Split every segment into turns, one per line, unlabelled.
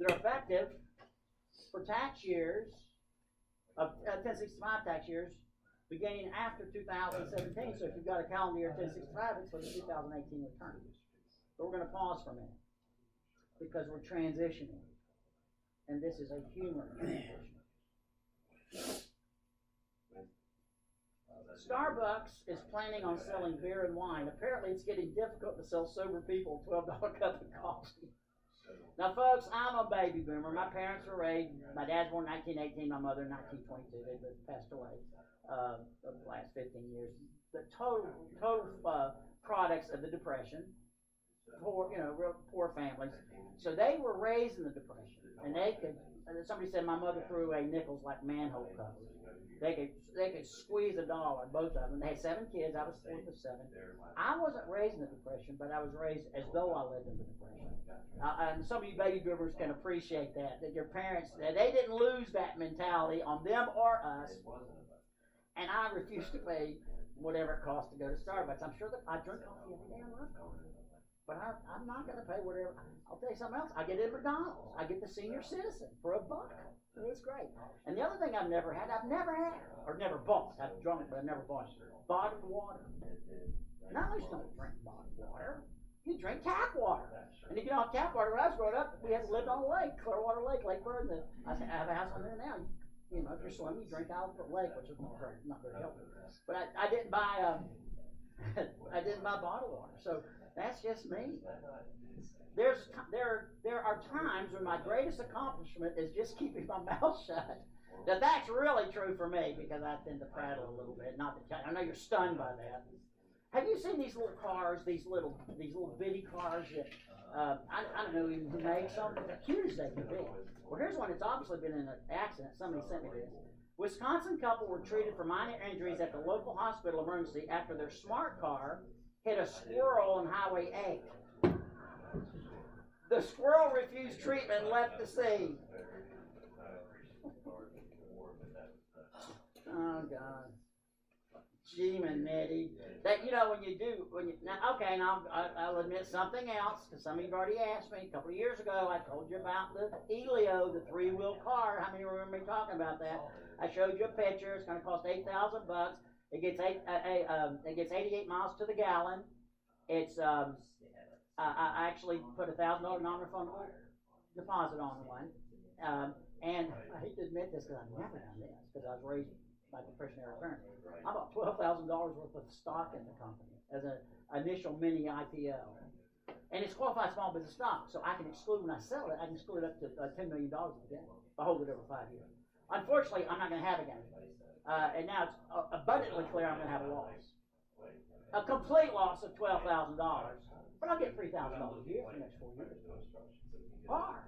they're effective for tax years, of 1065 tax years, beginning after 2017. So if you've got a calendar year 1065, it's for the 2018 return. So we're going to pause for a minute because we're transitioning, and this is a humor transition. Starbucks is planning on selling beer and wine. Apparently, it's getting difficult to sell sober people a $12 cup of coffee. Now, folks, I'm a baby boomer. My parents were raised. My dad's born in 1918. My mother in 1922. They both passed away the last 15 years. The total products of the Depression. Poor, real poor families. So they were raised in the Depression, and they could. Somebody said my mother threw away nickels like manhole covers. They could squeeze $1, both of them. They had 7 kids. I was 4th of 7. I wasn't raised in the Depression, but I was raised as though I lived in the Depression. And some of you baby boomers can appreciate that your parents, they didn't lose that mentality on them or us. And I refused to pay whatever it costs to go to Starbucks. I'm sure that I drink coffee every day. I love coffee. But I'm not going to pay whatever. I'll tell you something else. I get it at McDonald's. I get the senior citizzen for $1. It's great. And the other thing I've never or never bought. I've drunk it, but I've never bought bottled water. Now, don't drink bottled water. You drink tap water. And if you don't have tap water, when I was growing up, we had to live on a lake, Clearwater Lake, Lake Bird. I have a house on there now. If you're swimming, you drink out of the lake, which is not very healthy. But I didn't buy I didn't buy bottled water. So that's just me. There are times when my greatest accomplishment is just keeping my mouth shut. That's really true for me because I tend to prattle a little bit. Not that I know you're stunned by that. Have you seen these little cars? These little bitty cars that I don't know even who makes them, but they're cute as they can be. Well, here's one that's obviously been in an accident. Somebody sent me this. Wisconsin couple were treated for minor injuries at the local hospital emergency after their smart car hit a squirrel on Highway 8. The squirrel refused treatment and left the scene. Oh, God. Gee, Nettie. That, I'll admit something else, because some of you have already asked me. A couple of years ago, I told you about the Elio, the 3-wheel car. How many remember me talking about that? I showed you a picture. It's going to cost $8,000. It gets 88 miles to the gallon. It's I actually put $1,000 non-refundable deposit on one, and I hate to admit this because I've never done this because I was raised by depressionary parents. I bought $12,000 worth of stock in the company as an initial mini IPO, and it's qualified small business stock, so I can exclude when I sell it. I can exclude up to $10 million of the debt if I hold it over 5 years. Unfortunately, I'm not going to have it again, and now it's abundantly clear I'm going to have a loss. A complete loss of $12,000, but I'll get $3,000 a year for the next 4 years. Car.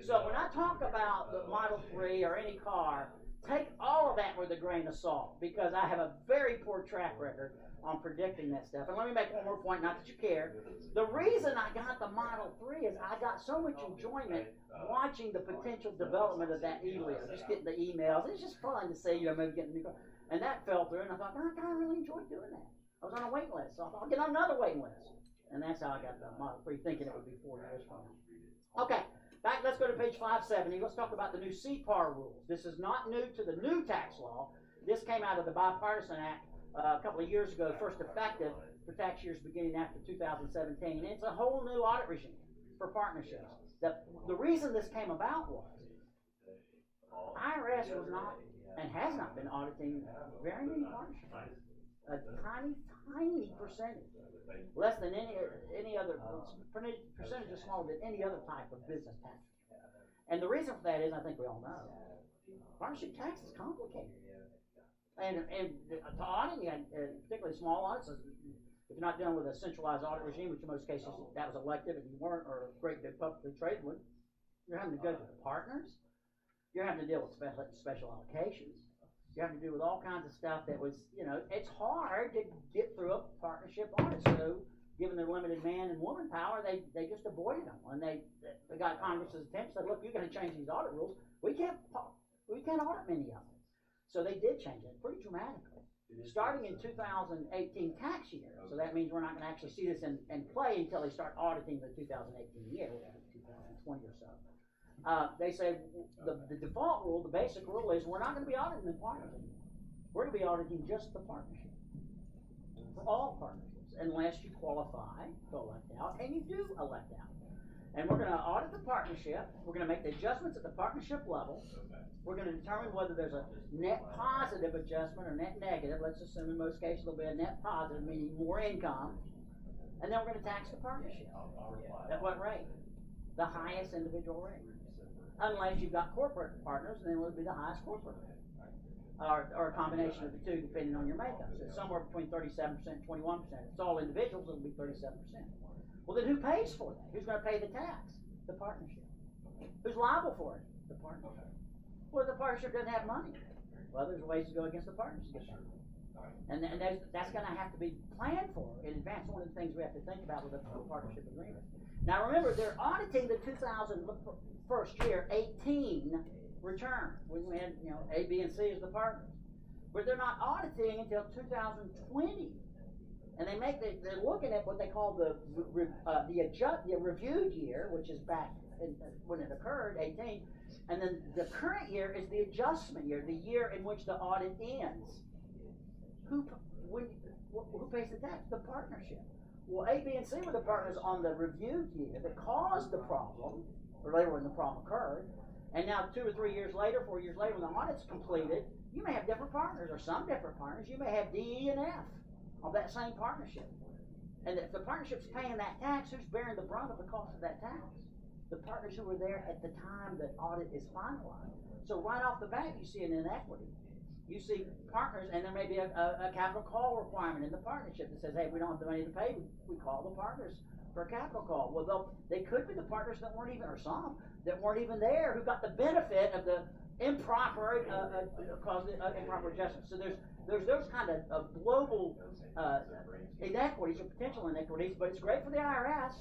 So when I talk about the Model 3 or any car, take all of that with a grain of salt because I have a very poor track record on predicting that stuff. And let me make one more point, not that you care. The reason I got the Model 3 is I got so much enjoyment watching the potential development of that Elio, just getting the emails. It's just fun to see, maybe getting a new car. And that fell through, and I thought, God, I really enjoyed doing that. I was on a waiting list, so I thought I'll get on another waiting list. And that's how I got the Model 3, thinking it would be 4 years from now. Okay, let's go to page 570. Let's talk about the new CPAR rules. This is not new to the new tax law. This came out of the Bipartisan Act a couple of years ago, first effective for tax years beginning after 2017. And it's a whole new audit regime for partnerships. The reason this came about was IRS was not and has not been auditing very many partnerships. A tiny percentage, less than any other percentage is smaller than any other type of business tax. And the reason for that is, I think we all know, partnership tax is complicated. And to auditing, particularly small audits, if you're not dealing with a centralized audit regime, which in most cases that was elective and you weren't, or a great big publicly traded one, you're having to go to the partners. You're having to deal with special allocations. You have to do with all kinds of stuff that was, it's hard to get through a partnership audit. So, given their limited man and woman power, they just avoided them. And they got Congress's attention, said, look, you're going to change these audit rules. We can't audit many of them. So they did change it pretty dramatically. Starting in 2018 tax year, so that means we're not going to actually see this in play until they start auditing the 2018 year, which is 2020 or so. They say the default rule, the basic rule is we're not going to be auditing the partners anymore. We're going to be auditing just the partnership for all partnerships, unless you qualify to elect out, and you do elect out. And we're going to audit the partnership. We're going to make the adjustments at the partnership level. We're going to determine whether there's a net positive adjustment or net negative. Let's assume in most cases there'll be a net positive, meaning more income. And then we're going to tax the partnership. At what rate? The highest individual rate. Unless you've got corporate partners, then it would be the highest corporate rate. Or a combination of the two, depending on your makeup. So it's somewhere between 37% and 21%. If it's all individuals, it'll be 37%. Well, then who pays for that? Who's going to pay the tax? The partnership. Who's liable for it? The partnership. Well, the partnership doesn't have money. Well, there's ways to go against the partnership. And that's going to have to be planned for in advance. One of the things we have to think about with a partnership agreement. Now, remember, they're auditing the 2000 first year 18 return. We had, A, B, and C as the partners. But they're not auditing until 2020. And they're looking at what they call the reviewed year, which is back when it occurred, 18. And then the current year is the adjustment year, the year in which the audit ends. Who pays the tax? The partnership. Well, A, B, and C were the partners on the reviewed year that caused the problem, or later when the problem occurred. And now 2 or 3 years later, 4 years later, when the audit's completed, you may have different partners, or some different partners. You may have D, E, and F of that same partnership. And if the partnership's paying that tax, who's bearing the brunt of the cost of that tax? The partners who were there at the time that audit is finalized. So right off the bat, you see an inequity. You see partners, and there may be a capital call requirement in the partnership that says, hey, we don't have the money to pay, we call the partners for a capital call. Well, they could be the partners that weren't even, or some, that weren't even there, who got the benefit of the improper improper adjustment. So there's those kind of global inequities or potential inequities, but it's great for the IRS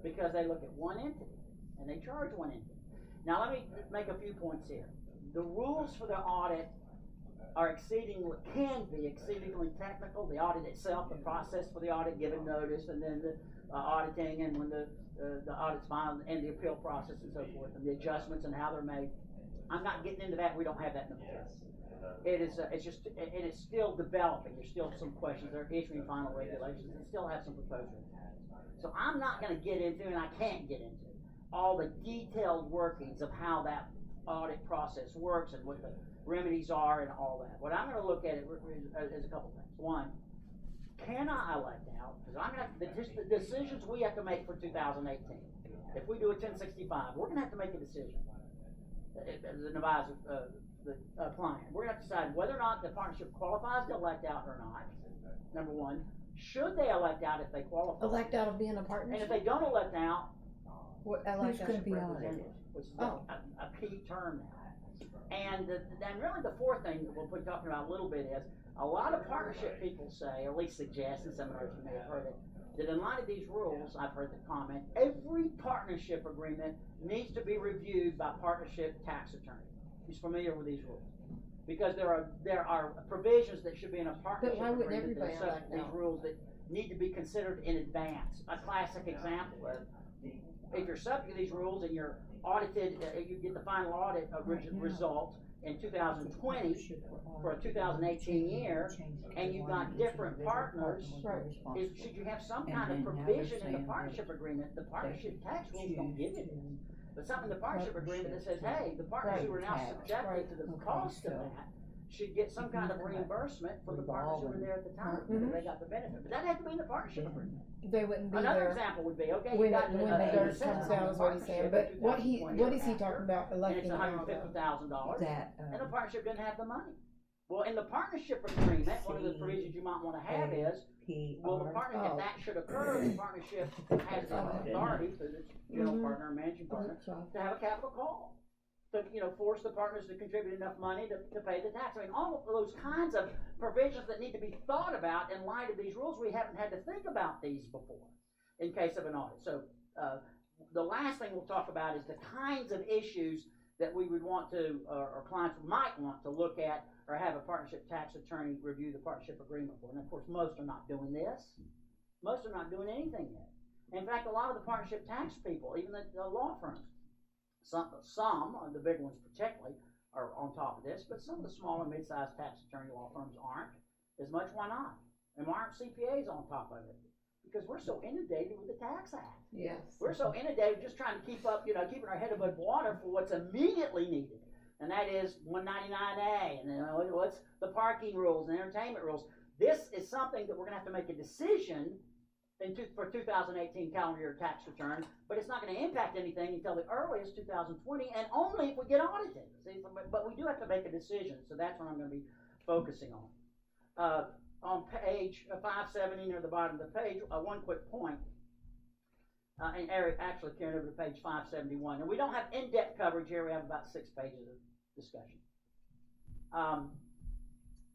because they look at one entity and they charge one entity. Now let me make a few points here. The rules for the audit can be exceedingly technical. The audit itself, the process for the audit, given notice, and then the auditing, and when the audit's final, and the appeal process and so forth, and the adjustments and how they're made. I'm not getting into that. We don't have that in the book. It's still developing. There's still some questions. They're issuing final regulations and still have some proposals. So I'm not going to get into, and I can't get into, all the detailed workings of how that audit process works and what the remedies are and all that. What I'm going to look at is a couple things. One, can I elect out? Because I'm going to the decisions we have to make for 2018. If we do a 1065, we're going to have to make a decision as an advisor, the client. We're going to have to decide whether or not the partnership qualifies to elect out or not. Number one, should they elect out if they qualify?
Elect out of being a partnership?
And if they don't elect out,
who's going to be
representative, which is a key term now. And then really the fourth thing that we'll be talking about a little bit is a lot of partnership people say, or at least suggest, in seminars you may have heard it, that in light of these rules, I've heard the comment, every partnership agreement needs to be reviewed by partnership tax attorney who's familiar with these rules. Because there are provisions that should be in a partnership agreement that are subject to these rules that need to be considered in advance. A classic example of, if you're subject to these rules and you're audited, you get the final audit result in 2020 for a 2018 year, and you've got different partners, should you have some kind of provision in the partnership agreement? The partnership tax rules don't give you this, but something in the partnership agreement that says, hey, the partners who are now subjected to the cost of that should get some kind of reimbursement from the partners who were there at the time, because they got the benefit. But that had to be in the partnership agreement.
They wouldn't be
Another
there.
example would be, okay,
when
you got
the dirt comes down is what he's saying. But what is he talking about electing out?
And it's $150,000, and the partnership didn't have the money. Well, in the partnership agreement, one of the provisions you might want to have is, well, the partnership, if that should occur, the partnership has the authority through the general partner and managing partner to have a capital call. To force the partners to contribute enough money to pay the tax. I mean, all of those kinds of provisions that need to be thought about in light of these rules. We haven't had to think about these before in case of an audit. So the last thing we'll talk about is the kinds of issues that we would want to, or clients might want to look at or have a partnership tax attorney review the partnership agreement for. And of course, most are not doing this. Most are not doing anything yet. In fact, a lot of the partnership tax people, even the law firms, Some, the big ones particularly, are on top of this, but some of the small and mid-sized tax attorney law firms aren't as much. Why not? And why aren't CPAs on top of it? Because we're so inundated with the Tax Act.
Yes.
We're so inundated just trying to keep up, keeping our head above water for what's immediately needed. And that is 199A, and then what's the parking rules and entertainment rules. This is something that we're going to have to make a decision for 2018 calendar year tax return, but it's not going to impact anything until the earliest 2020, and only if we get audited. See, but we do have to make a decision, so that's what I'm going to be focusing on. On page 570 near the bottom of the page, one quick point. And Eric actually carried over to page 571. And we don't have in-depth coverage here. We have about 6 pages of discussion.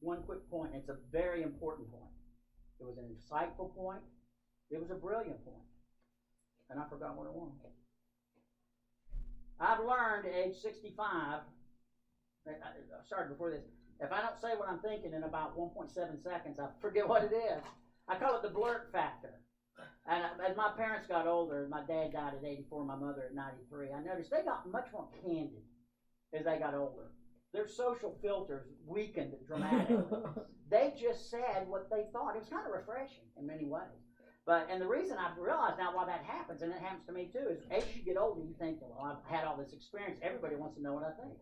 One quick point. It's a very important point. It was an insightful point. It was a brilliant point. And I forgot what it was. I've learned at age 65, sorry, before this, if I don't say what I'm thinking in about 1.7 seconds, I forget what it is. I call it the blurt factor. And as my parents got older, my dad died at 84, my mother at 93, I noticed they got much more candid as they got older. Their social filters weakened dramatically. They just said what they thought. It was kind of refreshing in many ways. And the reason I've realized now why that happens, and it happens to me too, is as you get older, you think, well, I've had all this experience. Everybody wants to know what I think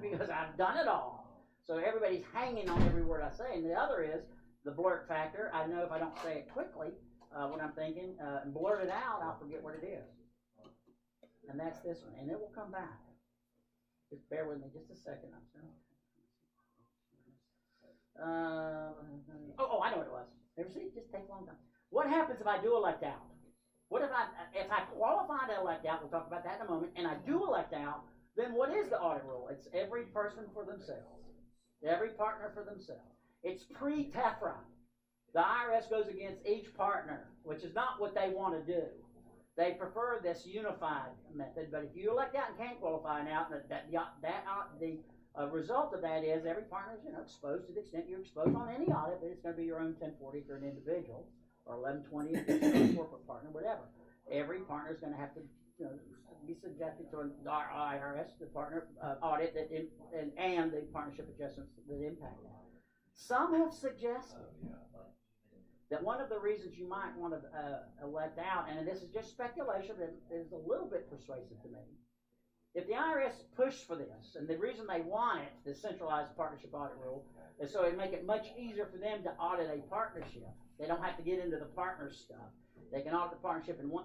because I've done it all. So everybody's hanging on every word I say. And the other is the blurt factor. I know if I don't say it quickly, what I'm thinking, and blurt it out, I'll forget what it is. And that's this one. And it will come back. Just bear with me just a second. I'm sorry. I know what it was. Ever see? It just takes a long time. What happens if I do elect out? What if I qualify to elect out? We'll talk about that in a moment. And I do elect out. Then what is the audit rule? It's every person for themselves. Every partner for themselves. It's pre-TEFRA. The IRS goes against each partner, which is not what they want to do. They prefer this unified method, but if you elect out and can't qualify now, the result of that is every partner is exposed to the extent you're exposed on any audit, but it's going to be your own 1040 if you're an individual, or 1120 if you're a corporate partner, whatever. Every partner is going to have to be subjected to an IRS, the partner audit and the partnership adjustments that impact that. Some have suggested that one of the reasons you might want to elect out, and this is just speculation, but it is a little bit persuasive to me. If the IRS pushed for this, and the reason they want it, the centralized partnership audit rule, is so it make it much easier for them to audit a partnership. They don't have to get into the partner stuff. They can audit the partnership in one.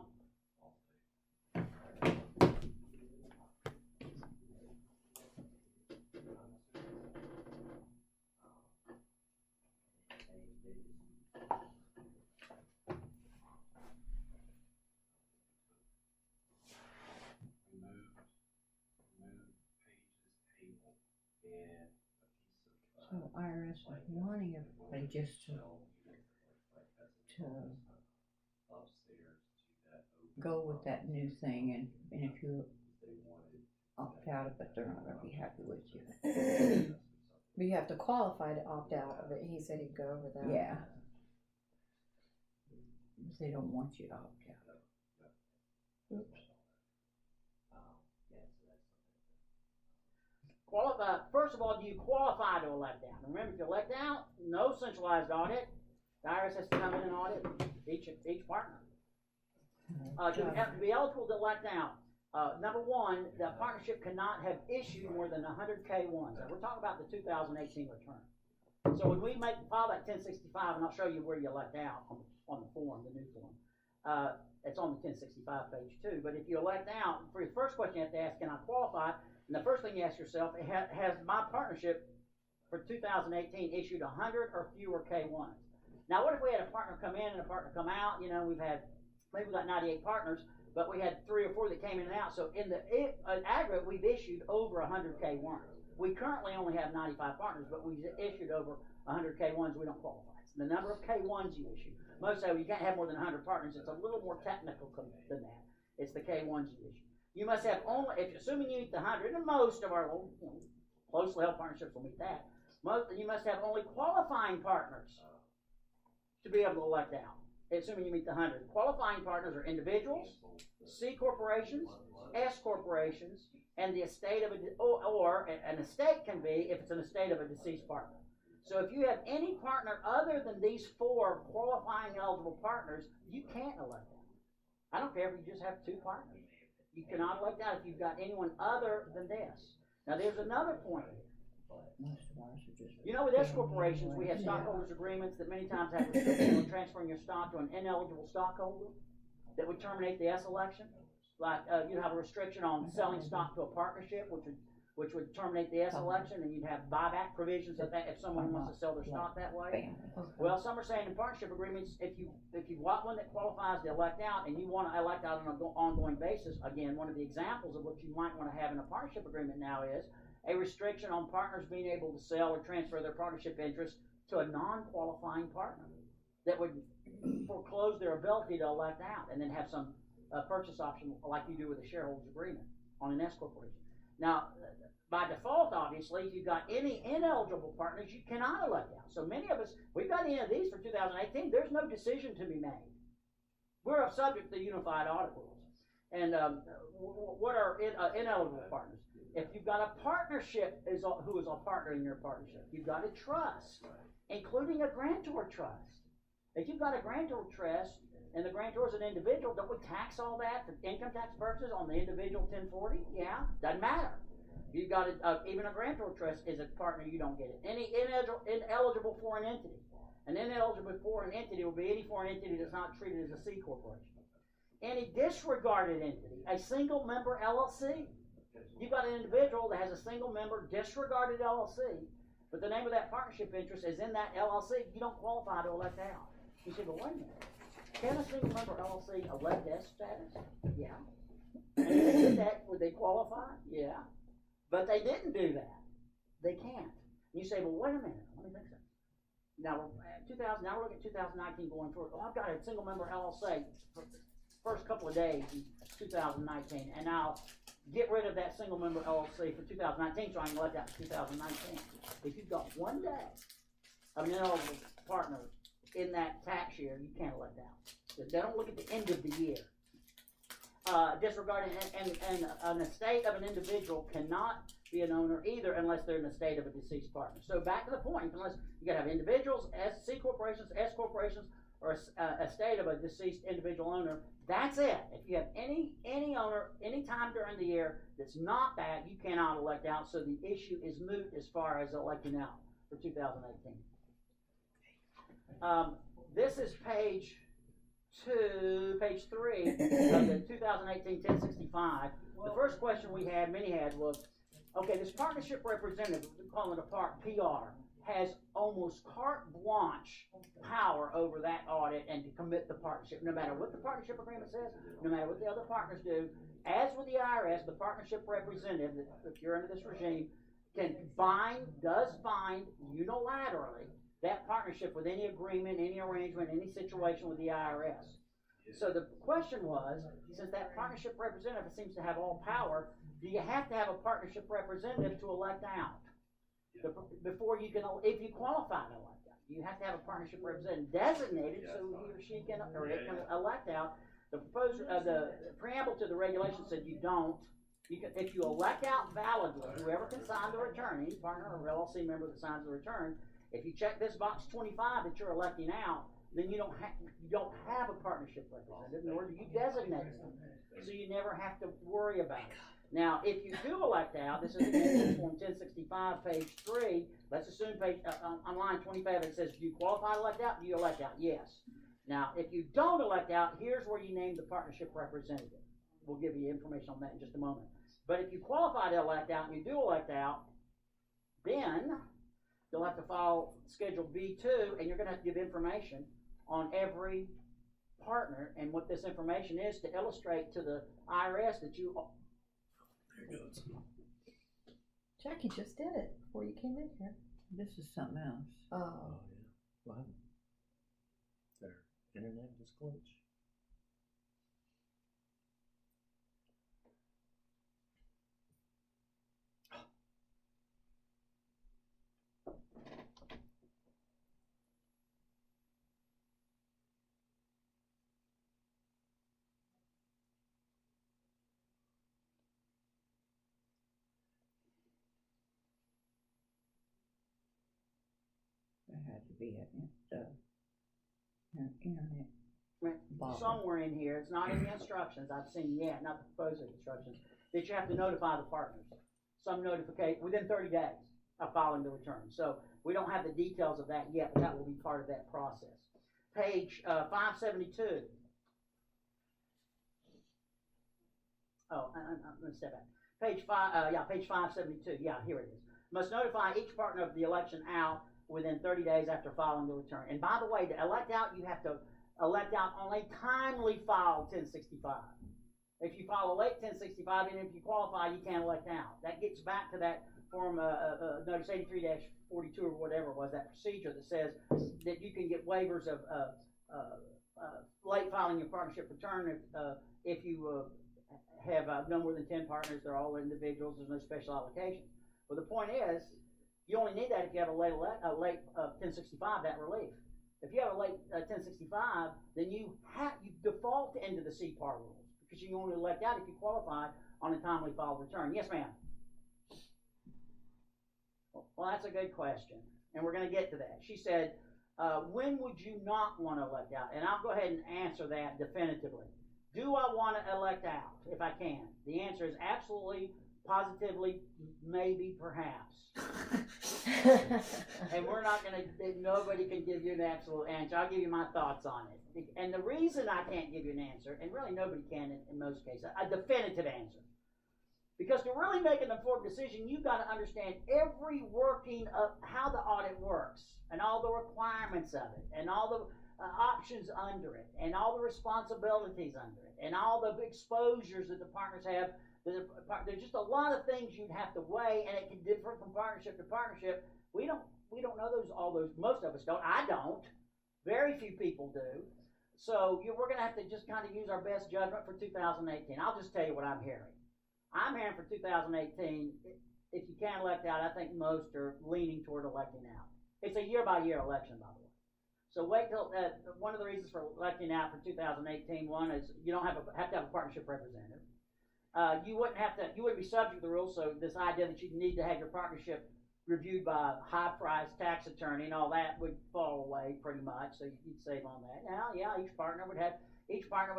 So IRS is wanting everybody just to go with that new thing, and if you opt out of it, they're not going to be happy with you.
But you have to qualify to opt out of it. He said he'd go over that.
Yeah. They don't want you to opt out.
Oops.
First of all, do you qualify to elect out? And remember, if you elect out, no centralized audit. The IRS has to come in and audit each partner. To be eligible to elect out, number one, the partnership cannot have issued more than 100 K1s. And we're talking about the 2018 return. So when we file that 1065, and I'll show you where you elect out on the form, the new form. It's on the 1065 page too. But if you elect out, for your first question you have to ask, can I qualify? And the first thing you ask yourself, has my partnership for 2018 issued 100 or fewer K1s? Now, what if we had a partner come in and a partner come out? We've got 98 partners, but we had 3 or 4 that came in and out. So in aggregate, we've issued over 100 K1s. We currently only have 95 partners, but we've issued over 100 K1s. We don't qualify. It's the number of K1s you issue. Most say, well, you can't have more than 100 partners. It's a little more technical than that. It's the K1s you issue. You must have only, assuming you meet the 100, and most of our closely held partnerships will meet that, you must have only qualifying partners to be able to elect out. assuming you meet the 100. Qualifying partners are individuals, C corporations, S corporations, and the estate of or an estate can be if it's an estate of a deceased partner. So if you have any partner other than these 4 qualifying eligible partners, you can't elect them. I don't care if you just have 2 partners. You cannot elect out if you've got anyone other than this. Now there's another point here. You know, with S corporations, we have stockholders agreements that many times have restrictions on transferring your stock to an ineligible stockholder that would terminate the S election. Like you'd have a restriction on selling stock to a partnership, which would terminate the S election, and you'd have buyback provisions of that if someone wants to sell their stock that way. Well, some are saying in partnership agreements, if you've got one that qualifies to elect out, and you want to elect out on an ongoing basis, again, one of the examples of what you might want to have in a partnership agreement now is a restriction on partners being able to sell or transfer their partnership interest to a non-qualifying partner that would foreclose their ability to elect out, and then have some purchase option like you do with a shareholders agreement on an S corporation. Now, by default, obviously, if you've got any ineligible partners, you cannot elect out. So many of us, we've got any of these for 2018, there's no decision to be made. We're subject to the unified audit rules. And what are ineligible partners? If you've got a partnership who is a partner in your partnership, you've got a trust, including a grantor trust. If you've got a grantor trust and the grantor is an individual, don't we tax all that for income tax purposes on the individual 1040? Yeah, doesn't matter. You've got even a grantor trust is a partner, you don't get it. Any ineligible foreign entity. An ineligible foreign entity will be any foreign entity that's not treated as a C corporation. Any disregarded entity, a single member LLC. You've got an individual that has a single member disregarded LLC, but the name of that partnership interest is in that LLC. You don't qualify to elect out. You say, but wait a minute. Can a single member LLC elect S status? Yeah. And if they did that, would they qualify? Yeah. But they didn't do that. They can't. You say, well, wait a minute. Let me think so. Now we're looking at 2019 going forward. Oh, I've got a single member LLC for the first couple of days in 2019, and I'll get rid of that single member LLC for 2019 so I can elect out in 2019. If you've got one day of an ineligible partner in that tax year, you can't elect out. They don't look at the end of the year. Disregarding and an estate of an individual cannot be an owner either unless they're in the estate of a deceased partner. So back to the point, unless you got to have individuals, C corporations, S corporations, or a estate of a deceased individual owner, that's it. If you have any owner any time during the year that's not that, you cannot elect out. So the issue is moot as far as electing out for 2018. This is page 3 of the 2018-1065. The first question many had was, okay, this partnership representative, we call it a PR, has almost carte blanche power over that audit and to commit the partnership, no matter what the partnership agreement says, no matter what the other partners do. As with the IRS, the partnership representative, if you're under this regime, does bind unilaterally that partnership with any agreement, any arrangement, any situation with the IRS. So the question was, since that partnership representative seems to have all power, do you have to have a partnership representative to elect out? Before you can, if you qualify to elect out, you have to have a partnership representative designated so he or she can, or it can elect out. The preamble to the regulation said you don't. If you elect out validly, whoever can sign the return, any partner or LLC member that signs the return, if you check this box 25 that you're electing out, then you don't have a partnership representative, nor do you designate them. So you never have to worry about it. Now, if you do elect out, this is again Form 1065, page 3. Let's assume on line 25 it says, do you qualify to elect out? Do you elect out? Yes. Now, if you don't elect out, here's where you name the partnership representative. We'll give you information on that in just a moment. But if you qualify to elect out and you do elect out, then you'll have to file Schedule B2, and you're going to have to give information on every partner and what this information is to illustrate to the IRS that you.
There it goes.
Jackie just did it before you came in here.
This is something else.
Oh.
Oh, yeah. What happened? Their internet just glitched.
be an internet. Bother.
Somewhere in here, it's not in the instructions I've seen yet, not the proposed instructions, that you have to notify the partners. Some notification within 30 days of filing the return. So we don't have the details of that yet, but that will be part of that process. Page 572. Oh, I'm going to step back. Page 572. Yeah, here it is. Must notify each partner of the election out within 30 days after filing the return. And by the way, to elect out, you have to elect out on a timely filed 1065. If you file a late 1065, and if you qualify, you can't elect out. That gets back to that form, notice 83-42 or whatever it was, that procedure that says that you can get waivers of late filing your partnership return if you have no more than 10 partners. They're all individuals. There's no special allocation. Well, the point is, you only need that if you have a late 1065, that relief. If you have a late 1065, then you default into the CPAR rules because you only elect out if you qualify on a timely filed return. Yes, ma'am. Well, that's a good question, and we're going to get to that. She said, when would you not want to elect out? And I'll go ahead and answer that definitively. Do I want to elect out if I can? The answer is absolutely, positively, maybe, perhaps. And we're not going to, nobody can give you an absolute answer. I'll give you my thoughts on it. And the reason I can't give you an answer, and really nobody can in most cases, a definitive answer. Because to really make an informed decision, you've got to understand every working of how the audit works, and all the requirements of it, and all the options under it, and all the responsibilities under it, and all the exposures that the partners have. There's just a lot of things you'd have to weigh, and it can differ from partnership to partnership. We don't know all those. Most of us don't. I don't. Very few people do. So we're going to have to just kind of use our best judgment for 2018. I'll just tell you what I'm hearing. I'm hearing for 2018, if you can't elect out, I think most are leaning toward electing out. It's a year-by-year election, by the way. So wait till one of the reasons for electing out for 2018, one is you don't have to have a partnership representative. You wouldn't be subject to the rules. So this idea that you need to have your partnership reviewed by a high-priced tax attorney and all that would fall away pretty much. So you'd save on that. Now, yeah, each partner would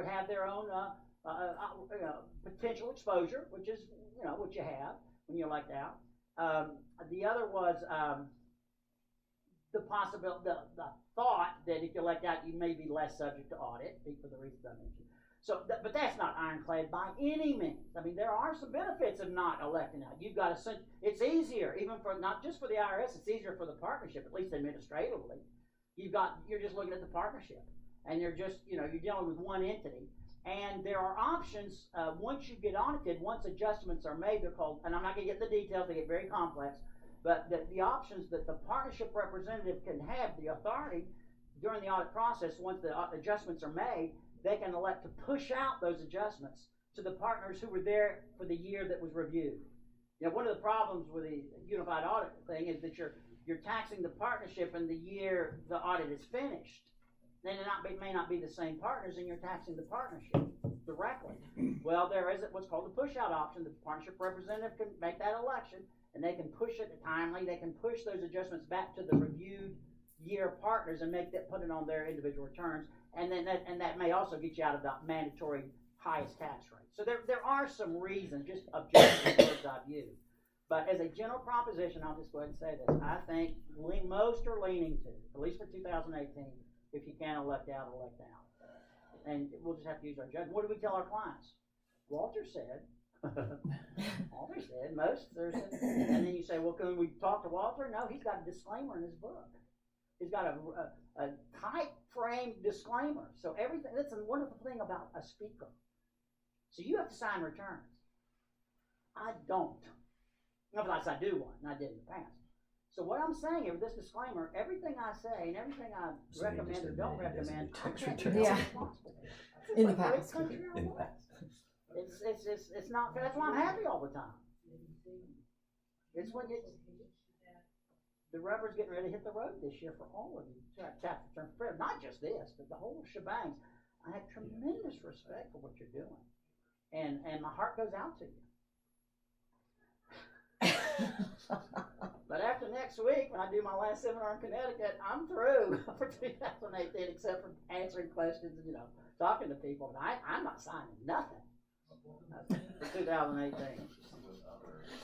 have their own potential exposure, which is what you have when you elect out. The other was the possibility, the thought that if you elect out, you may be less subject to audit for the reasons I mentioned. So, but that's not ironclad by any means. I mean, there are some benefits of not electing out. You've got to. It's easier, even for not just for the IRS. It's easier for the partnership, at least administratively. You're just looking at the partnership, and you're dealing with one entity. And there are options once you get audited. Once adjustments are made, they're called. And I'm not going to get the details; they get very complex. But the options that the partnership representative can have the authority during the audit process, once the adjustments are made, they can elect to push out those adjustments to the partners who were there for the year that was reviewed. One of the problems with the unified audit thing is that you're taxing the partnership in the year the audit is finished. Then it may not be the same partners, and you're taxing the partnership directly. Well, there is what's called the push-out option. The partnership representative can make that election, and they can push it timely. They can push those adjustments back to the reviewed year partners and put it on their individual returns. And then that may also get you out of the mandatory highest tax rate. So there are some reasons, just objective words I've used. But as a general proposition, I'll just go ahead and say this. I think most are leaning to, at least for 2018, if you can elect out, elect out. And we'll just have to use our judgment. What do we tell our clients? Walter said. Walter said, and then you say, well, can we talk to Walter? No, he's got a disclaimer in his book. He's got a tight frame disclaimer. So everything, that's a wonderful thing about a speaker. So you have to sign returns. I don't. Unless I do one, and I did in the past. So what I'm saying with this disclaimer, everything I say and everything I recommend or don't recommend, I can't be responsible.
In the past.
It's not fair. That's why I'm happy all the time. It's when the rubber's getting ready to hit the road this year for all of you. Tax return fair, not just this, but the whole shebang. I have tremendous respect for what you're doing, and my heart goes out to you. But after next week, when I do my last seminar in Connecticut, I'm through for 2018, except for answering questions and, talking to people. I'm not signing nothing for 2018.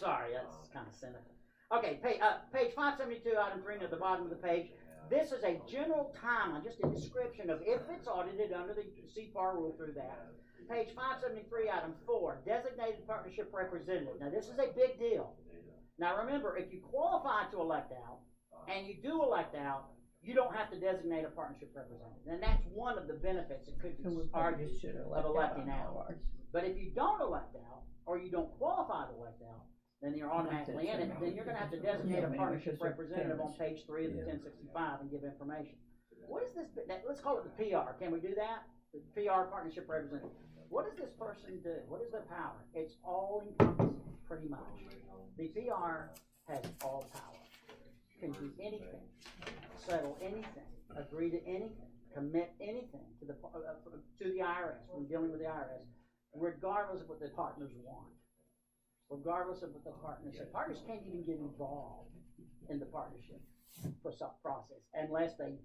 Sorry, that's kind of cynical. Okay, page 572, item 3 at the bottom of the page. This is a general timeline, just a description of if it's audited under the CPAR rule through that. Page 573, item 4, designated partnership representative. Now, this is a big deal. Now, remember, if you qualify to elect out, and you do elect out, you don't have to designate a partnership representative. And that's one of the benefits that could be argued of electing out. But if you don't elect out, or you don't qualify to elect out, then you're automatically in it. Then you're going to have to designate a partnership representative on page 3 of the 1065 and give information. What is this? Let's call it the PR. Can we do that? The PR, partnership representative. What does this person do? What is their power? It's all encompassing, pretty much. The PR has all power. Can do anything, settle anything, agree to anything, commit anything to the IRS when dealing with the IRS, regardless of what the partners want. Regardless of what the partners say. Partners can't even get involved in the partnership process unless they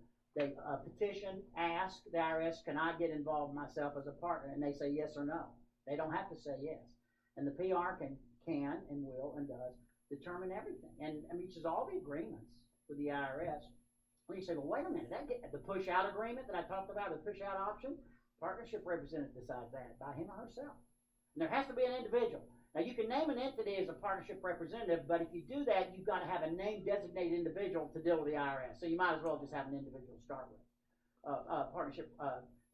petition, ask the IRS, can I get involved myself as a partner? And they say yes or no. They don't have to say yes. And the PR can and will and does determine everything and reaches all the agreements with the IRS. When you say, well, wait a minute, the push-out agreement that I talked about, the push-out option, partnership representative decides that by him or herself. And there has to be an individual. Now, you can name an entity as a partnership representative, but if you do that, you've got to have a named designated individual to deal with the IRS. So you might as well just have an individual to start with. Partnership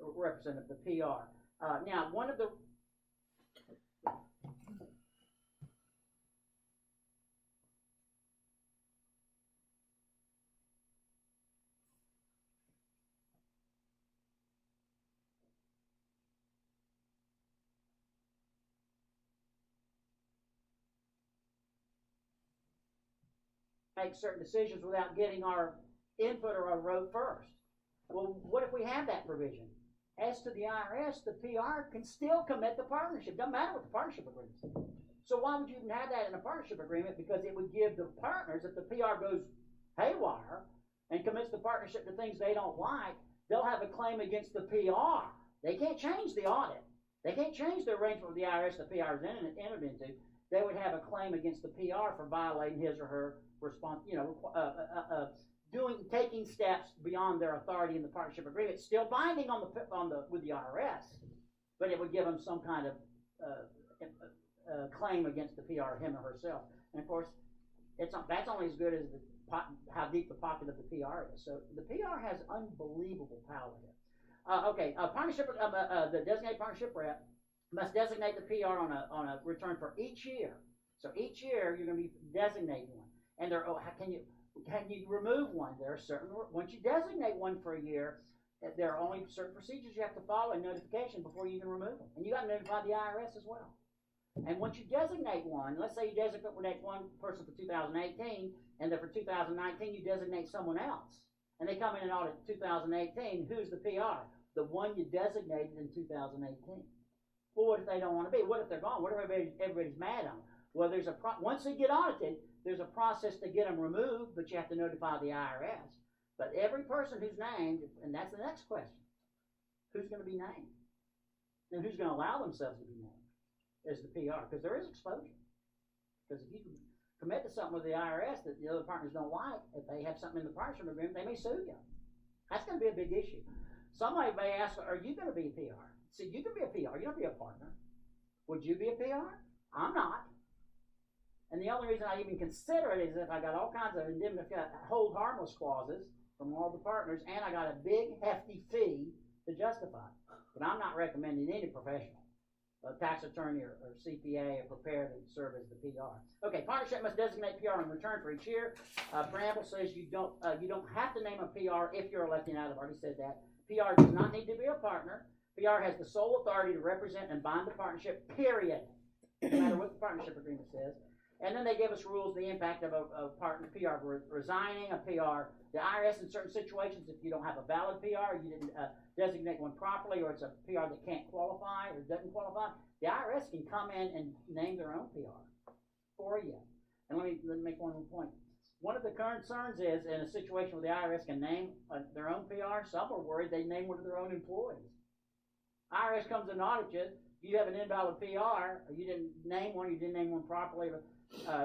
representative, the PR. Now, one of the... make certain decisions without getting our input or our vote first. Well, what if we have that provision? As to the IRS, the PR can still commit the partnership. Doesn't matter what the partnership agreement says. So why would you even have that in a partnership agreement? Because it would give the partners, if the PR goes haywire and commits the partnership to things they don't like, they'll have a claim against the PR. They can't change the audit. They can't change the arrangement with the IRS the PR is entered into. They would have a claim against the PR for violating his or her taking steps beyond their authority in the partnership agreement, still binding with the IRS, but it would give them some kind of claim against the PR, him or herself. And of course, that's only as good as how deep the pocket of the PR is. So the PR has unbelievable power here. Partnership, the designated partnership rep must designate the PR on a return for each year. So each year you're going to be designating one. And can you remove one? There are certain, once you designate one for a year, there are only certain procedures you have to follow and notification before you can remove them. And you got to notify the IRS as well. And once you designate one, let's say you designate one person for 2018, and then for 2019 you designate someone else, and they come in and audit 2018, who's the PR? The one you designated in 2018. Well, what if they don't want to be? What if they're gone? What if everybody's mad on them? Well, once they get audited, there's a process to get them removed, but you have to notify the IRS. But every person who's named, and that's the next question, who's going to be named? And who's going to allow themselves to be named as the PR? Because there is exposure. Because if you commit to something with the IRS that the other partners don't like, if they have something in the partnership agreement, they may sue you. That's going to be a big issue. Somebody may ask, are you going to be a PR? See, you can be a PR. You don't be a partner. Would you be a PR? I'm not. And the only reason I even consider it is if I got all kinds of hold harmless clauses from all the partners, and I got a big, hefty fee to justify it. But I'm not recommending any professional, a tax attorney or CPA, or prepared to serve as the PR. Okay, partnership must designate PR in return for each year. Preamble says you don't have to name a PR if you're electing out. I've already said that. PR does not need to be a partner. PR has the sole authority to represent and bind the partnership, period, no matter what the partnership agreement says. And then they give us rules, the impact of a partner PR resigning, a PR, the IRS in certain situations, if you don't have a valid PR, you didn't designate one properly, or it's a PR that can't qualify or doesn't qualify, the IRS can come in and name their own PR for you. And let me make one more point. One of the concerns is in a situation where the IRS can name their own PR, some are worried they name one of their own employees. IRS comes and audits you. You have an invalid PR, or you didn't name one, you didn't name one properly, or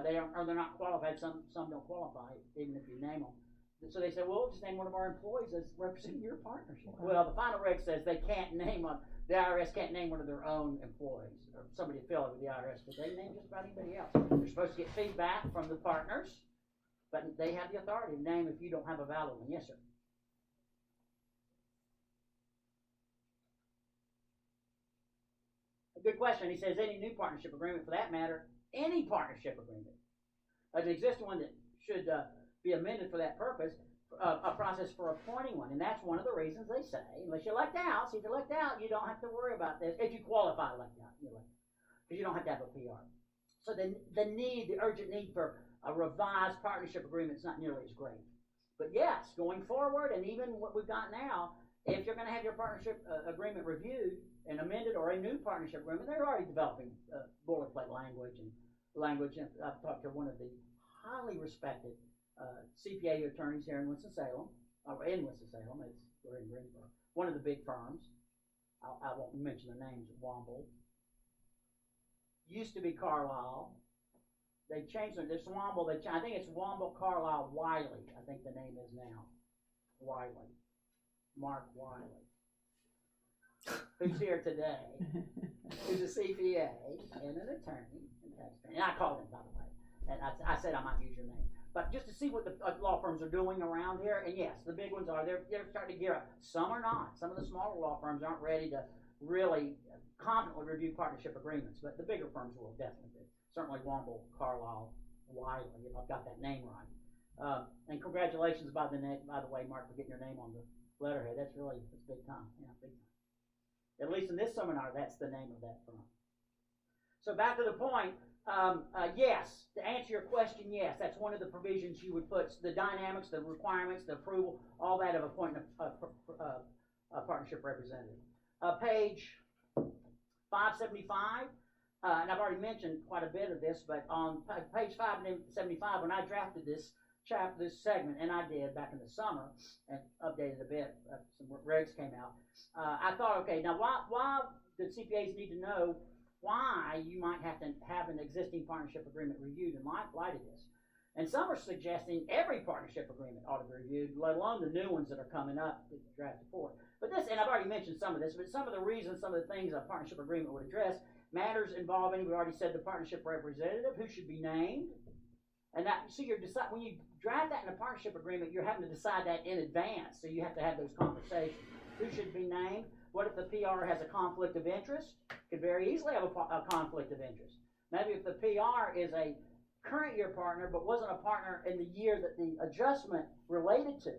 they're not qualified. Some don't qualify, even if you name them. So they say, well, we'll just name one of our employees as representing your partnership. Well, the final reg says they can't name the IRS can't name one of their own employees or somebody affiliated with the IRS, but they name just about anybody else. They're supposed to get feedback from the partners, but they have the authority to name if you don't have a valid one. Yes, sir. A good question. He says any new partnership agreement, for that matter, any partnership agreement, an existing one that should be amended for that purpose, a process for appointing one. And that's one of the reasons they say, unless you elect out, see if you elect out, you don't have to worry about this. If you qualify elect out, because you don't have to have a PR. So the urgent need for a revised partnership agreement is not nearly as great. But yes, going forward, and even what we've got now, if you're going to have your partnership agreement reviewed and amended, or a new partnership agreement, they're already developing boilerplate language. And I've talked to one of the highly respected CPA attorneys here in Winston-Salem, we're in Greensboro, one of the big firms. I won't mention the names. Womble. Used to be Carlisle. They changed it. This Womble. I think it's Womble Carlisle Wiley. I think the name is now Wiley. Mark Wiley. Who's here today? Who's a CPA and an attorney and tax attorney. And I called him, by the way. And I said I might use your name. But just to see what the law firms are doing around here, and yes, the big ones they're starting to gear up. Some are not. Some of the smaller law firms aren't ready to really confidently review partnership agreements, but the bigger firms will definitely be. Certainly Womble, Carlisle, Wiley, if I've got that name right. And congratulations, by the way, Mark, for getting your name on the letterhead. That's big time. Yeah, big time. At least in this seminar, that's the name of that firm. So back to the point. Yes, to answer your question, yes, that's one of the provisions you would put, the dynamics, the requirements, the approval, all that of appointing a partnership representative. Page 575, and I've already mentioned quite a bit of this, but on page 575, when I drafted this segment, and I did back in the summer, and updated a bit, some regs came out, I thought, okay, now why do CPAs need to know why you might have to have an existing partnership agreement reviewed in light of this? And some are suggesting every partnership agreement ought to be reviewed, let alone the new ones that are coming up that drafted forward. But this, and I've already mentioned some of this, but some of the reasons, some of the things a partnership agreement would address, matters involving, we already said, the partnership representative, who should be named. And that, so when you draft that in a partnership agreement, you're having to decide that in advance, so you have to have those conversations. Who should be named? What if the PR has a conflict of interest? Could very easily have a conflict of interest. Maybe if the PR is a current year partner but wasn't a partner in the year that the adjustment related to,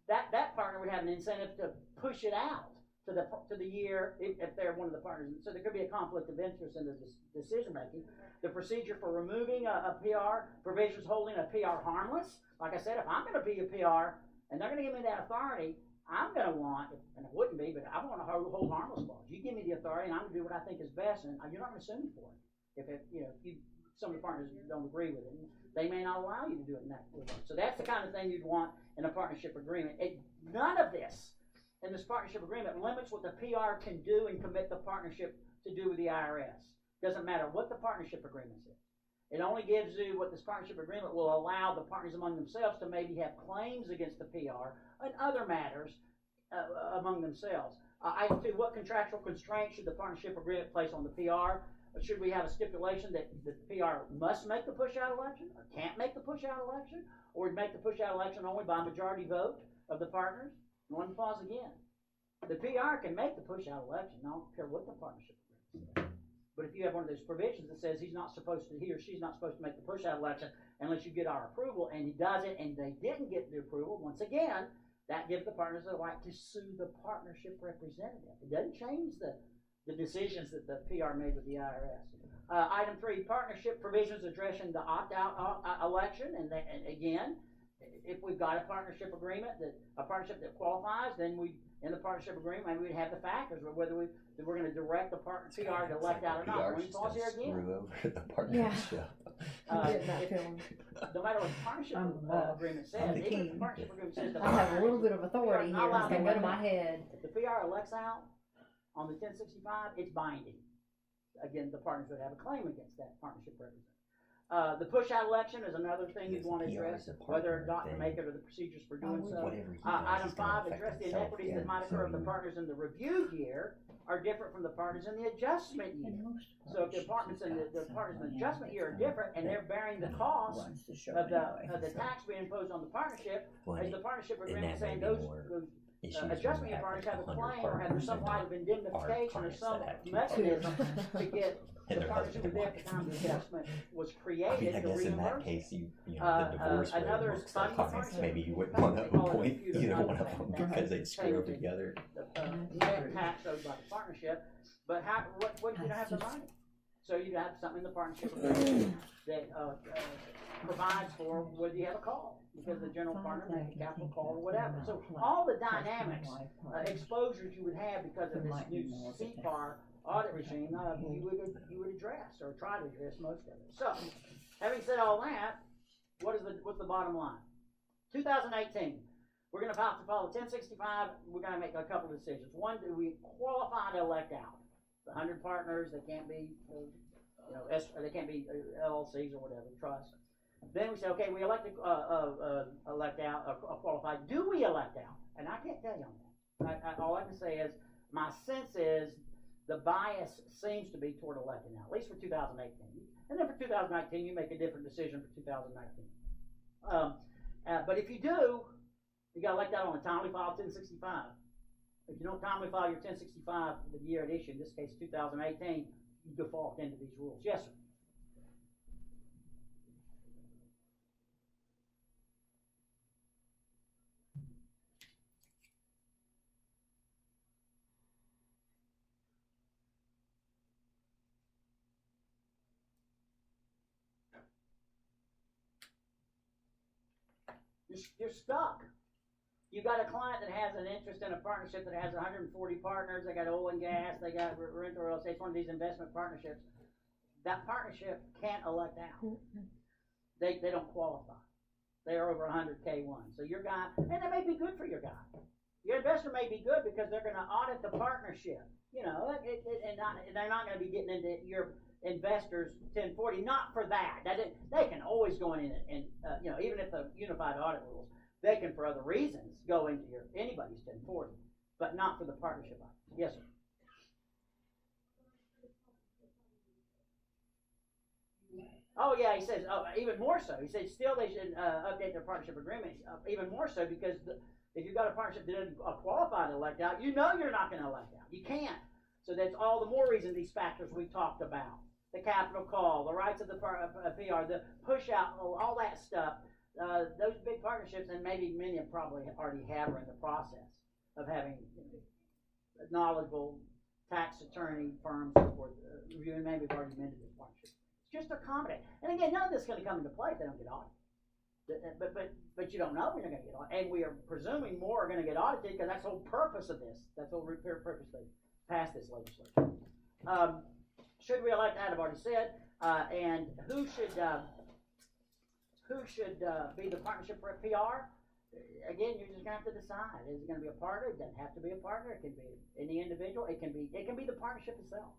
that partner would have an incentive to push it out to the year if they're one of the partners. So there could be a conflict of interest in the decision making. The procedure for removing a PR, provisions holding a PR harmless. Like I said, if I'm going to be a PR and they're going to give me that authority, I'm going to want, and it wouldn't be, but I want to hold harmless clause. You give me the authority, and I'm going to do what I think is best, and you're not going to sue me for it. If some of the partners don't agree with it, they may not allow you to do it in that way. So that's the kind of thing you'd want in a partnership agreement. None of this in this partnership agreement limits what the PR can do and commit the partnership to do with the IRS. Doesn't matter what the partnership agreement is. It only gives you what this partnership agreement will allow the partners among themselves to maybe have claims against the PR and other matters among themselves. Item 2, what contractual constraints should the partnership agreement place on the PR? Should we have a stipulation that the PR must make the push-out election or can't make the push-out election, or make the push-out election only by a majority vote of the partners? One clause again. The PR can make the push-out election. I don't care what the partnership agreement says. But if you have one of those provisions that says he or she's not supposed to make the push-out election unless you get our approval, and he does it and they didn't get the approval, once again, that gives the partners the right to sue the partnership representative. It doesn't change the decisions that the PR made with the IRS. Item 3, partnership provisions addressing the opt-out election. And again, if we've got a partnership agreement, a partnership that qualifies, then in the partnership agreement, maybe we'd have the factors, or whether we're going to direct the PR to elect out or not. We pause here again.
Screw over the partnership.
No matter what the partnership agreement says, even if the partnership agreement says
I have a little bit of authority here. It's gonna go to my head.
If the PR elects out on the 1065, it's binding. Again, the partners would have a claim against that partnership representative. The push-out election is another thing you'd want to address, whether or not to make it or the procedures for doing so. Item 5, address the inequities that might occur if the partners in the review year are different from the partners in the adjustment year. So if the partners in the partners in the adjustment year are different and they're bearing the cost of the tax being imposed on the partnership, is the partnership agreement saying those adjustment year partners have a claim or have some right of indemnification or some mechanism to get the partnership was there at the time the adjustment was created.
I guess in that case, the divorce rate
another
works out fine. Maybe you wouldn't want to appoint either one of them because they'd screw up together.
Net tax owed by the partnership, but what you don't have the money. So you have something in the partnership agreement that provides for whether you have a call because the general partner makes a capital call or whatever. So all the dynamics, exposures you would have because of this new CPAR audit regime, you would address or try to address most of it. So, having said all that, what's the bottom line? 2018, we're going to have to follow 1065. We're going to make a couple of decisions. One, do we qualify to elect out the 100 partners? They can't be, they can't be LLCs or whatever, trusts. Then we say, okay, we elect out, qualify. Do we elect out? And I can't tell you on that. All I can say is my sense is the bias seems to be toward electing out, at least for 2018. And then for 2019, you make a different decision for 2019. But if you do, you got to elect out on a timely file 1065. If you don't timely file your 1065 for the year at issue, in this case 2018, you default into these rules. Yes, sir. You're stuck. You got a client that has an interest in a partnership that has 140 partners. They got oil and gas. They got rental real estate. It's one of these investment partnerships. That partnership can't elect out. They don't qualify. They are over 100K1. So your guy, and that may be good for your guy. Your investor may be good because they're going to audit the partnership. And they're not going to be getting into your investors 1040, not for that. They can always go in and even if the unified audit rules, they can for other reasons go into anybody's 1040, but not for the partnership. Yes, sir. Oh yeah, he says even more so. He says still they should update their partnership agreement even more so because if you've got a partnership that doesn't qualify to elect out, you're not going to elect out. You can't. So that's all the more reason these factors we talked about. The capital call, the rights of the PR, the push out, all that stuff. Those big partnerships, and maybe many have probably already have are in the process of having knowledgeable tax attorney firms for reviewing. Maybe have already amended this partnership. It's just to accommodate. And again, none of this is going to come into play if they don't get audited. But you don't know when they're going to get audited. And we are presuming more are going to get audited because that's the whole purpose of this. That's the whole purpose they passed this legislation. Should we elect out? I've already said. And who should be the partnership PR? Again, you're just going to have to decide. Is it going to be a partner? It doesn't have to be a partner. It can be any individual. It can be the partnership itself.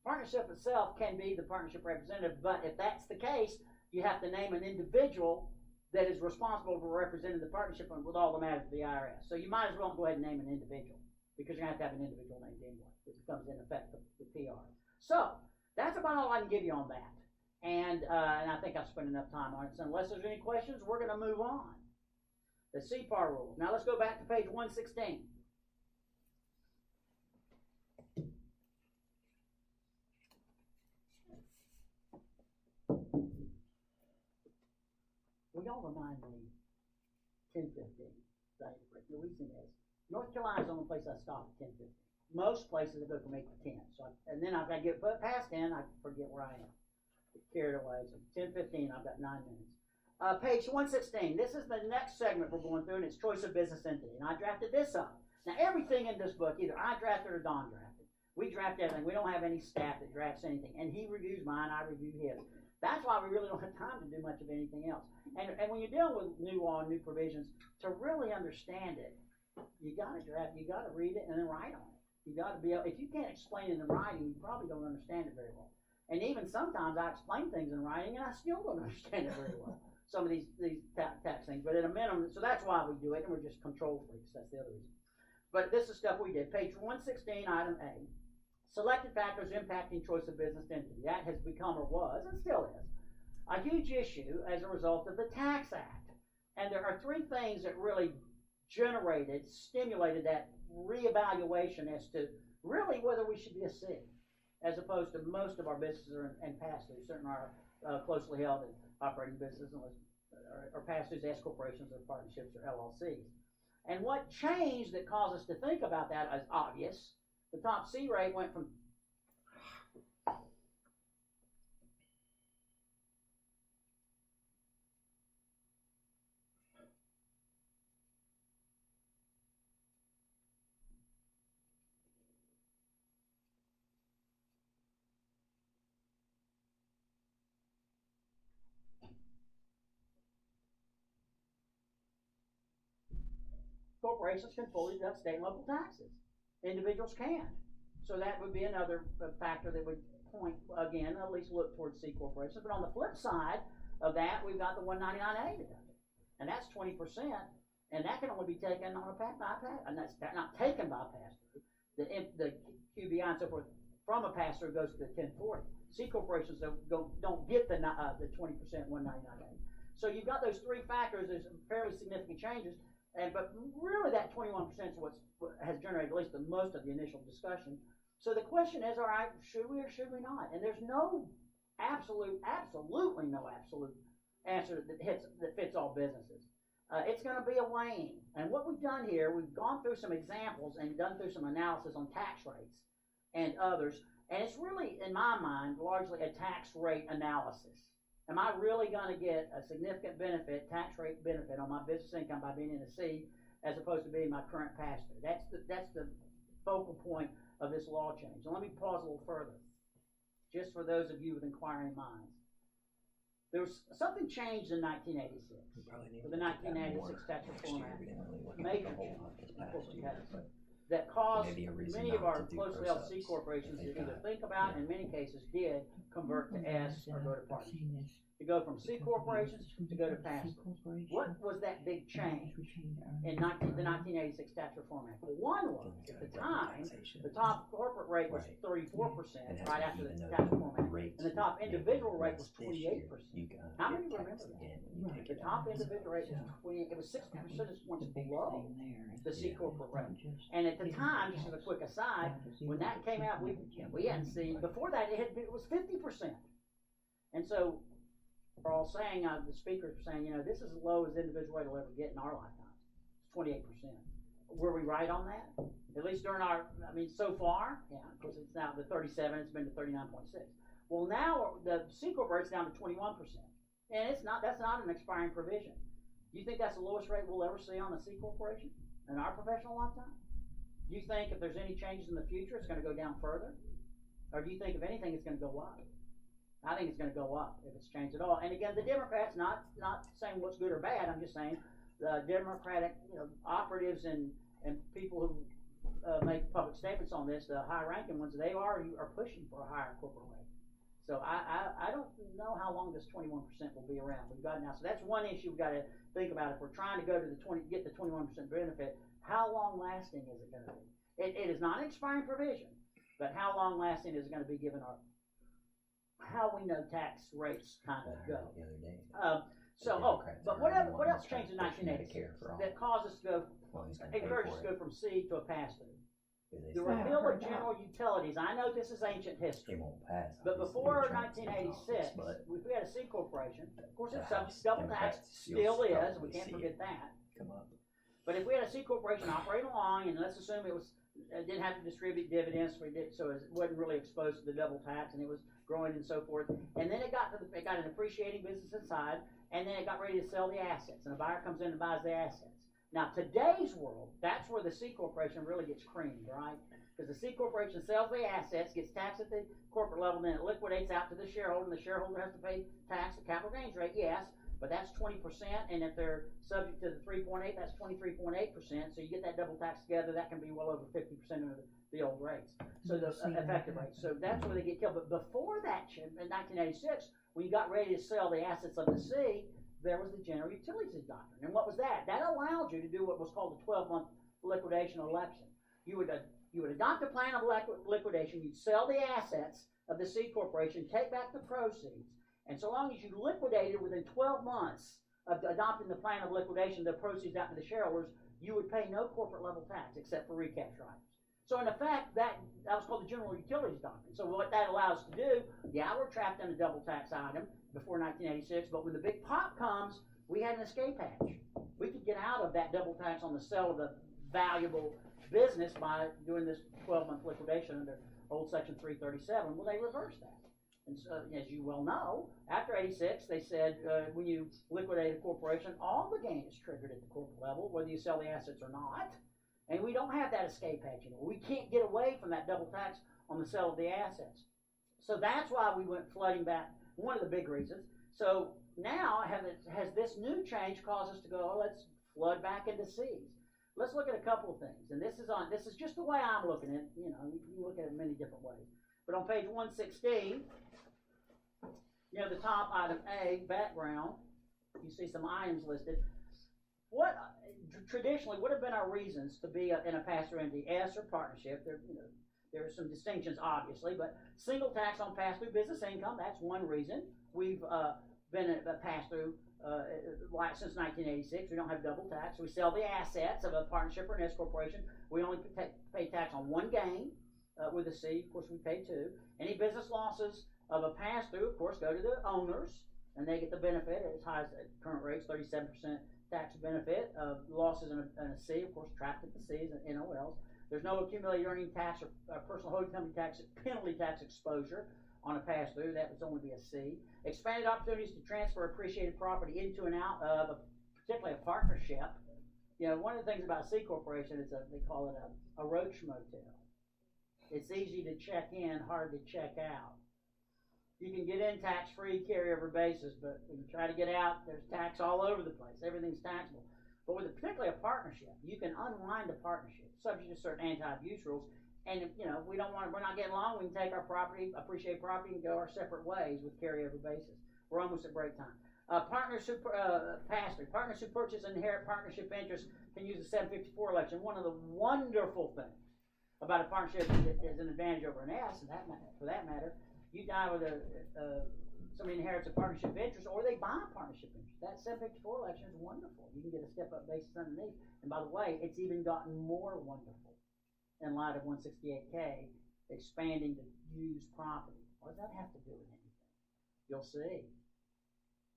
Partnership itself can be the partnership representative, but if that's the case, you have to name an individual that is responsible for representing the partnership with all the matters of the IRS. So you might as well go ahead and name an individual because you're going to have an individual named anyway if it comes in effect with the PR. So that's about all I can give you on that. And I think I've spent enough time on it. So unless there's any questions, we're going to move on. The CPAR rules. Now let's go back to page 116. Will y'all remind me 1015? Louisiana is. North Carolina is the only place I stop at 1015. Most places I go from 8 to 10. And then if I get past 10, I forget where I am. Get carried away. So 10:15, I've got 9 minutes. Page 116. This is the next segment we're going through, and it's choice of business entity. And I drafted this up. Now, everything in this book, either I drafted or Don drafted. We draft everything. We don't have any staff that drafts anything. And he reviews mine, I review his. That's why we really don't have time to do much of anything else. And when you're dealing with new law and new provisions, to really understand it, you got to draft, you got to read it and then write on it. You got to be able, if you can't explain it in writing, you probably don't understand it very well. And even sometimes I explain things in writing and I still don't understand it very well. Some of these tax things, but at a minimum, so that's why we do it, and we're just control freaks. That's the other reason. But this is stuff we did. Page 116, item A. Selected factors impacting choice of business entity. That has become, or was, and still is, a huge issue as a result of the Tax Act. And there are three things that really stimulated that reevaluation as to really whether we should be a C, as opposed to most of our businesses and pass-throughs, certainly our closely held and operating businesses, or pass-throughs, S corporations, or partnerships, or LLCs. And what changed that caused us to think about that is obvious. The top C rate went from corporations can fully deduct state and local taxes. Individuals can't. So that would be another factor that would point, again, at least look towards C corporations. But on the flip side of that, we've got the 199A deduction. And that's 20%. And that can only be taken on a pass, and that's not taken by a pass-through. The QBI and so forth from a pass-through goes to the 1040. C corporations don't get the 20% 199A. So you've got those three factors. There's fairly significant changes. But really that 21% is what has generated at least the most of the initial discussion. So the question is, all right, should we or should we not? And there's no absolutely no absolute answer that fits all businesses. It's going to be a weighing. And what we've done here, we've gone through some examples and done through some analysis on tax rates and others. And it's really, in my mind, largely a tax rate analysis. Am I really going to get a significant benefit, tax rate benefit on my business income by being in a C as opposed to being my current pass-through? That's the focal point of this law change. And let me pause a little further, just for those of you with inquiring minds. There was something changed in 1986 with the 1986 Tax Reform Act, major change, that caused many of our closely held C corporations to either think about, and in many cases did, convert to S or go to partnerships. To go from C corporations to go to pass-throughs. What was that big change in the 1986 Tax Reform Act? Well, one was, at the time, the top corporate rate was 34% right after the Tax Reform Act, and the top individual rate was 28%. How many remember that? The top individual rate was 28%. It was 6 percentage points below the C corporate rate. And at the time, just as a quick aside, when that came out, we hadn't seen, before that it was 50%. And so, we're all saying, the speakers were saying, this is as low as the individual rate will ever get in our lifetime. It's 28%. Were we right on that? At least during so far, yeah, because it's now the 37, it's been to 39.6. Well, now the C corp rate's down to 21%. And that's not an expiring provision. Do you think that's the lowest rate we'll ever see on a C corporation in our professional lifetime? Do you think if there's any changes in the future, it's going to go down further? Or do you think, if anything, it's going to go up? I think it's going to go up if it's changed at all. And again, the Democrats, not saying what's good or bad, I'm just saying the Democratic operatives and people who make public statements on this, the high-ranking ones, they are pushing for a higher corporate rate. So I don't know how long this 21% will be around. We've got now, so that's one issue we've got to think about. If we're trying to go to get the 21% benefit, how long-lasting is it going to be? It is not an expiring provision, but how long-lasting is it going to be given how we know tax rates kind of go.
The other day.
But what else changed in 1986 that caused us to encouraged us to go from C to a pass-through? The repeal of general utilities. I know this is ancient history.
It won't pass.
But before 1986, if we had a C corporation, of course it's double tax, still is, we can't forget that. But if we had a C corporation operating along, and let's assume it didn't have to distribute dividends, so it wasn't really exposed to the double tax, and it was growing and so forth. And then it got an appreciating business inside, and then it got ready to sell the assets, and a buyer comes in and buys the assets. Now, today's world, that's where the C corporation really gets creamed, right? Because the C corporation sells the assets, gets taxed at the corporate level, then it liquidates out to the shareholder, and the shareholder has to pay tax at capital gains rate, yes, but that's 20%, and if they're subject to the 3.8, that's 23.8%, so you get that double tax together, that can be well over 50% of the old rates, so the effective rate. So that's where they get killed. But before that, in 1986, when you got ready to sell the assets of the C, there was the general utilities doctrine. And what was that? That allowed you to do what was called a 12-month liquidation election. You would adopt a plan of liquidation, you'd sell the assets of the C corporation, take back the proceeds, and so long as you liquidated within 12 months of adopting the plan of liquidation, the proceeds out to the shareholders, you would pay no corporate level tax except for recapture items. So in effect, that was called the general utilities doctrine. So what that allows us to do, yeah, we're trapped in a double tax item before 1986, but when the big pop comes, we had an escape hatch. We could get out of that double tax on the sale of the valuable business by doing this 12-month liquidation under old Section 337. Well, they reversed that. And so, as you well know, after 86, they said when you liquidate a corporation, all the gain is triggered at the corporate level, whether you sell the assets or not. And we don't have that escape hatch anymore. We can't get away from that double tax on the sale of the assets. So that's why we went flooding back, one of the big reasons. So now, has this new change caused us to go, oh, let's flood back into C's? Let's look at a couple of things. And this is just the way I'm looking at it. You know, you can look at it many different ways. But on page 116, you know, the top item A, background, you see some items listed. What traditionally would have been our reasons to be in a pass-through entity, S or partnership? There are some distinctions, obviously, but single tax on pass-through business income, that's one reason. We've been a pass-through since 1986. We don't have double tax. We sell the assets of a partnership or an S corporation. We only pay tax on one gain with a C. Of course, we pay two. Any business losses of a pass-through, of course, go to the owners, and they get the benefit as high as current rates, 37% tax benefit. Losses in a C, of course, trapped at the C's and NOLs. There's no accumulated earning tax or personal holding company tax, penalty tax exposure on a pass-through. That would only be a C. Expanded opportunities to transfer appreciated property into and out of, particularly a partnership. You know, one of the things about a C corporation is they call it a roach motel. It's easy to check in, hard to check out. You can get in tax-free carryover basis, but when you try to get out, there's tax all over the place. Everything's taxable. But with particularly a partnership, you can unwind a partnership subject to certain anti-abuse rules. And if, you know, we're not getting along, we can take our property, appreciate property, and go our separate ways with carryover basis. We're almost at break time. Partners who partners who purchase and inherit partnership interests can use the 754 election. One of the wonderful things about a partnership is an advantage over an S, and for that matter. You die with somebody inherits a partnership interest, or they buy a partnership interest. That 754 election is wonderful. You can get a step-up basis underneath. And by the way, it's even gotten more wonderful in light of 168K expanding to use property. What does that have to do with anything? You'll see.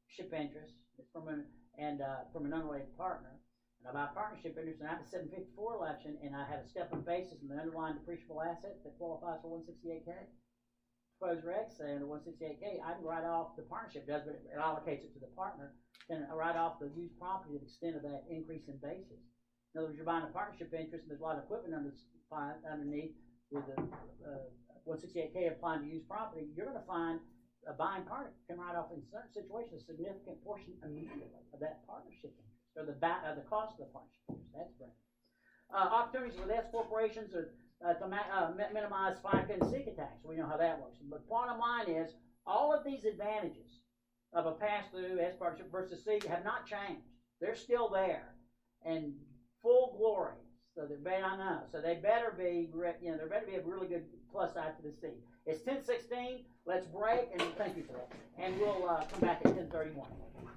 Ship interest from an unrelated partner. And I buy a partnership interest, and I have a 754 election, and I have a step-up basis in the underlying depreciable asset that qualifies for 168K. Suppose Rex say under 168K, I can write off, the partnership does, but it allocates it to the partner, and I write off the used property to the extent of that increase in basis. In other words, you're buying a partnership interest, and there's a lot of equipment underneath with the 168K applying to used property. You're going to find a buying partner can write off in certain situations a significant portion immediately of that partnership interest, or the cost of the partnership interest. That's great. Opportunities with S corporations are to minimize FICA and SICA tax. We know how that works. But bottom line is, all of these advantages of a pass-through S partnership versus C have not changed. They're still there, and full glory. So they better be, there better be a really good plus side to the C. It's 10:16. Let's break, and thank you for that. And we'll come back at 10:31.